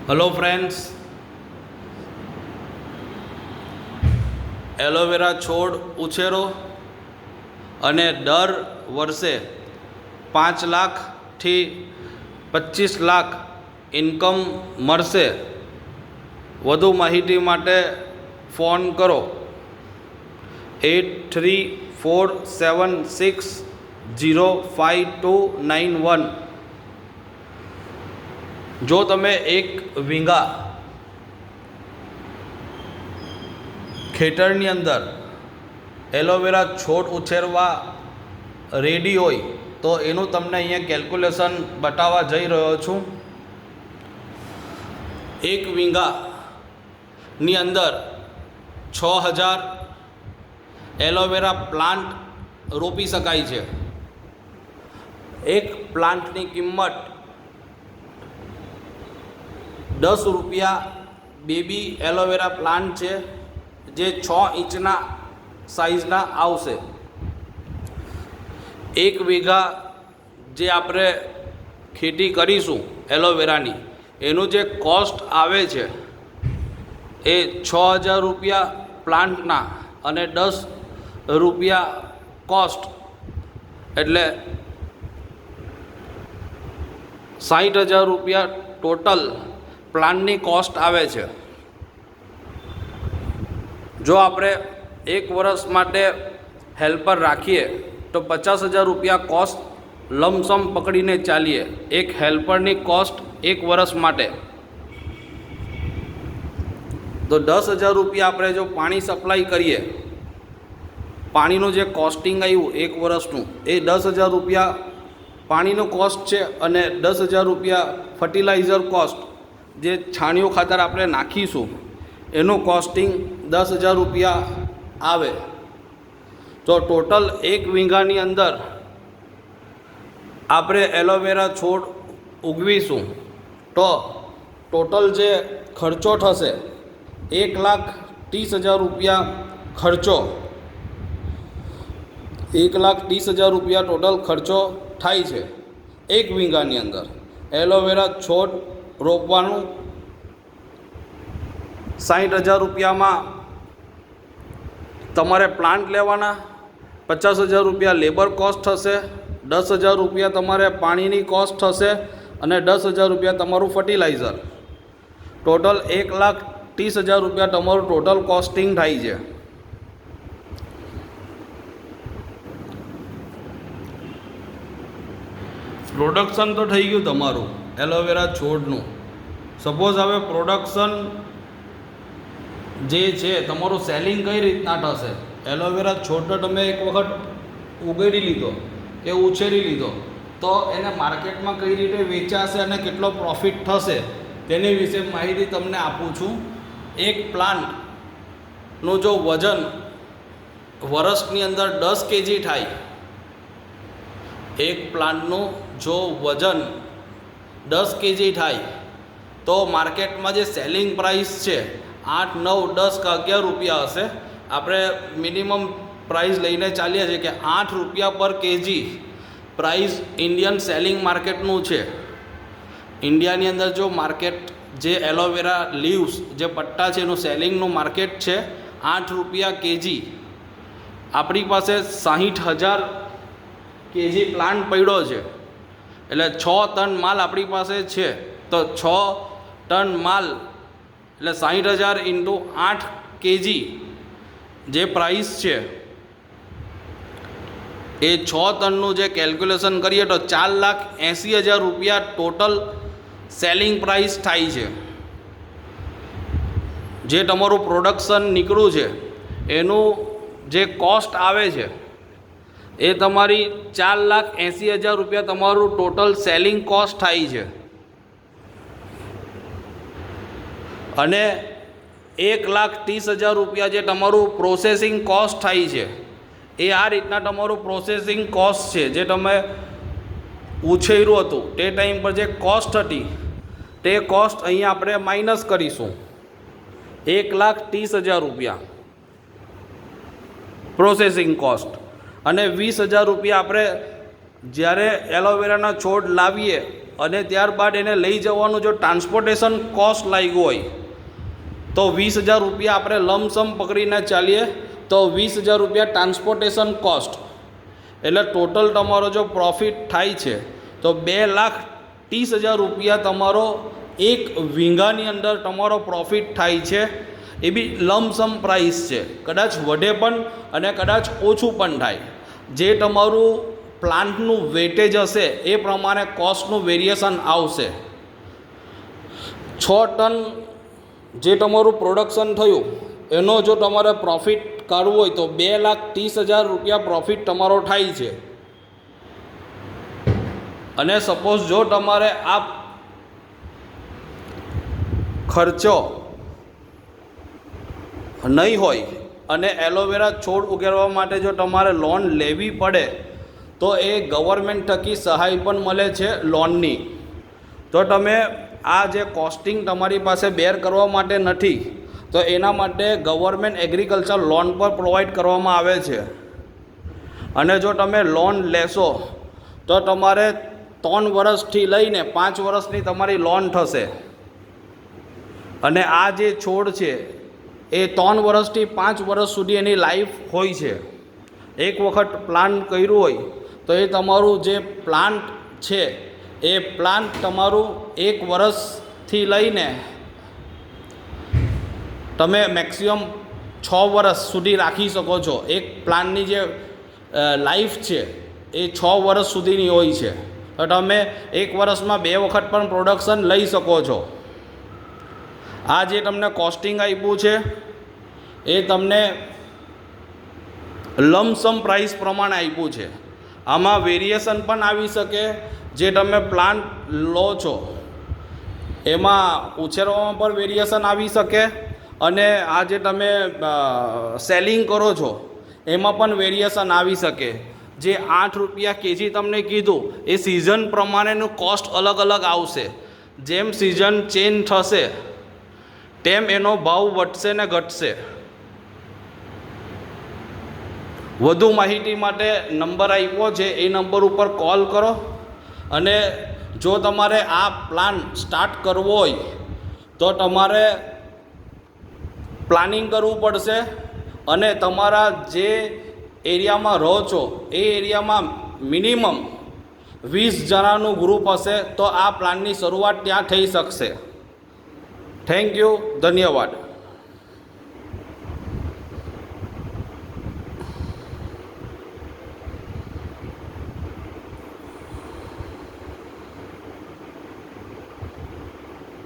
Hello friends, aloe vera છોડ ઉછેરો અને દર વર્ષે 5 લાખથી 25 લાખ ઇન્કમ મળશે. વધુ માહિતી માટે ફોન કરો 8347605291. જો તમે 1 વીઘા ખેતરની અંદર એલોવેરા છોડ ઉછેરવા રેડી હોય તો એનું તમને અહીંયા કેલ્ક્યુલેશન બતાવવા જઈ રહ્યો છું. 1 વીઘાની અંદર 6000 એલોવેરા પ્લાન્ટ રોપી શકાય છે. એક પ્લાન્ટની કિંમત 10 રૂપિયા બેબી એલોવેરા પ્લાન્ટ છે, જે 6 ઇંચના સાઇઝના આવશે. 1 વીઘા જે આપણે ખેતી કરીશું એલોવેરાની, એનું જે કોસ્ટ આવે છે એ 6000 રૂપિયા પ્લાન્ટના અને 10 રૂપિયા કોસ્ટ, એટલે 60000 રૂપિયા ટોટલ પ્લાન્ટની કોસ્ટ આવે છે. જો આપણે 1 વર્ષ માટે હેલ્પર રાખીએ તો 50000 રૂપિયા કોસ્ટ લમસમ પકડીને ચાલીએ. એક હેલ્પરની કોસ્ટ 1 વર્ષ માટે. તો 10000 રૂપિયા આપણે જો પાણી સપ્લાય કરીએ, પાણીનું જે કોસ્ટિંગ આવ્યું 1 વર્ષનું એ 10000 રૂપિયા પાણીનો કોસ્ટ છે, અને 10000 રૂપિયા ફર્ટિલાઇઝર કોસ્ટ, જે છાણિયું ખાતર આપણે નાખીશું એનું કોસ્ટિંગ 10000 રૂપિયા આવે. તો ટોટલ 1 વીઘાની અંદર આપણે એલોવેરા છોડ ઉગવીશું તો ટોટલ જે ખર્ચો થશે 1,30,000 રૂપિયા ખર્ચો, 1,30,000 રૂપિયા ટોટલ ખર્ચો થાય છે 1 વીઘાની અંદર. એલોવેરા છોડ રોપવાનું 60,000 રૂપિયામાં તમારે પ્લાન્ટ લેવાના, 50,000 રૂપિયા લેબર કોસ્ટ થશે, 10,000 રૂપિયા તમારે પાણીની કોસ્ટ થશે, અને 10,000 રૂપિયા તમારું ફર્ટિલાઇઝર. ટોટલ 1,30,000 રૂપિયા તમારું ટોટલ કોસ્ટિંગ થાય છે. પ્રોડક્શન તો થઈ ગયું તમારું એલોવેરા છોડનું. સપોઝ હવે પ્રોડક્શન જે છે તમારું સેલિંગ કઈ રીતના થશે? એલોવેરા છોડનો તમે એક વખત ઉગાડી લીધો કે ઉછેરી લીધો તો એને માર્કેટમાં કઈ રીતે વેચાશે અને કેટલો પ્રોફિટ થશે તેની વિશે માહિતી તમને આપું છું. એક પ્લાન્ટનું જો વજન વર્ષની અંદર 10 kg થાય, એક પ્લાન્ટનું જો વજન 10 kg થાય તો માર્કેટમાં જે સેલિંગ પ્રાઇસ છે 8, 9, 10 કે 11 રૂપિયા હશે. આપણે મિનિમમ પ્રાઇસ લઈને ચાલીએ છીએ કે 8 રૂપિયા પર કેજી પ્રાઇસ ઇન્ડિયન સેલિંગ માર્કેટનું છે. ઇન્ડિયાની અંદર જો માર્કેટ જે એલોવેરા લીવ્સ જે પટ્ટા છે એનું સેલિંગનું માર્કેટ છે 8 રૂપિયા કેજી. આપણી પાસે 60,000 કેજી પ્લાન્ટ પડ્યો છે, એટલે 6 ટન માલ આપણી પાસે છે. તો 6 ટન માલ એટલે 60,000 ઇન્ટુ 8 કેજી જે પ્રાઇસ છે એ 6 ટનનું જે કેલ્ક્યુલેશન કરીએ તો 4,80,000 રૂપિયા ટોટલ સેલિંગ પ્રાઇસ થાય છે. જે તમારું પ્રોડક્શન નીકળ્યું છે એનું જે કોસ્ટ આવે છે એ તમારી 4,80,000 રૂપિયા તમારું ટોટલ સેલિંગ કોસ્ટ થાય છે. અને 1,30,000 રૂપિયા જે તમારું પ્રોસેસિંગ કોસ્ટ થાય છે એ આ રીતના તમારું પ્રોસેસિંગ કોસ્ટ છે. જે તમે ઉછેર્યું હતું તે ટાઈમ પર જે કોસ્ટ હતી તે કોસ્ટ અહીંયા આપણે માઇનસ કરીશું. 1,30,000 રૂપિયા પ્રોસેસિંગ કોસ્ટ, અને 20,000 રૂપિયા આપણે જ્યારે એલોવેરાના છોડ લાવીએ અને ત્યારબાદ એને લઈ જવાનું જો ટ્રાન્સપોર્ટેશન કોસ્ટ લાગ્યું હોય તો 20,000 રૂપિયા આપણે લમસમ પકડીને ચાલીએ તો 20,000 રૂપિયા ટ્રાન્સપોર્ટેશન કોસ્ટ, એટલે ટોટલ તમારો જો પ્રોફિટ થાય છે તો 2,30,000 રૂપિયા તમારો એક વીંગાની અંદર તમારો પ્રોફિટ થાય છે. એ બી લમસમ પ્રાઇસ છે, કદાચ વધે પણ અને કદાચ ઓછું પણ થાય. જે તમારું પ્લાન્ટનું વેટેજ હશે એ પ્રમાણે કોસ્ટનું વેરિએશન આવશે. 6 ટન જે તમારું પ્રોડક્શન થયું એનો જો તમારે પ્રોફિટ કાઢવું હોય તો 2,30,000 રૂપિયા પ્રોફિટ તમારો થાય છે. અને સપોઝ જો તમારે આ ખર્ચો નહીં હોય અને એલોવેરા છોડ ઉગાડવા માટે જો તમારે લોન લેવી પડે તો એ ગવર્મેન્ટ થકી સહાય પણ મળે છે લોનની. તો તમે આ જે કોસ્ટિંગ તમારી પાસે બેર કરવા માટે નથી તો એના માટે ગવર્મેન્ટ એગ્રીકલ્ચર લોન પર પ્રોવાઈડ કરવામાં આવે છે. અને જો તમે લોન લેશો તો તમારે 3 વર્ષથી લઈને 5 વર્ષની તમારી લોન થશે. અને આ જે છોડ છે એ 3 વર્ષથી 5 વર્ષ સુધી એની લાઈફ હોય છે. એક વખત પ્લાન્ટ કર્યું હોય તો એ તમારું જે પ્લાન્ટ છે એ પ્લાન્ટ તમારું 1 વર્ષથી લઈને તમે મેક્સિમમ 6 વર્ષ સુધી રાખી શકો છો. એક પ્લાન્ટની જે લાઈફ છે એ 6 વર્ષ સુધીની હોય છે. તો તમે 1 વર્ષમાં 2 વખત પણ પ્રોડક્શન લઈ શકો છો. આ જે તમને કોસ્ટિંગ આપ્યું છે એ તમને લમસમ પ્રાઇસ પ્રમાણે આપ્યું છે. આમાં વેરિએશન પણ આવી શકે. જે તમે પ્લાન્ટ લો છો એમાં ઉછેરવામાં પણ વેરિએશન આવી શકે અને આ જે તમે સેલિંગ કરો છો એમાં પણ વેરિએશન આવી શકે. જે 8 રૂપિયા કેજી તમને કીધું એ સિઝન પ્રમાણેનું કોસ્ટ અલગ અલગ આવશે. જેમ સિઝન ચેન્જ થશે તેમ એનો ભાવ વધશે ને ઘટશે. વધુ માહિતી માટે નંબર આપ્યો છે એ નંબર ઉપર કોલ કરો. અને જો તમારે આ પ્લાન સ્ટાર્ટ કરવો હોય તો તમારે પ્લાનિંગ કરવું પડશે અને તમારા જે એરિયામાં રહો છો એ એરિયામાં મિનિમમ 20 જણાનું ગ્રુપ હશે તો આ પ્લાનની શરૂઆત ત્યાં થઈ શકશે. થેન્ક યુ, ધન્યવાદ.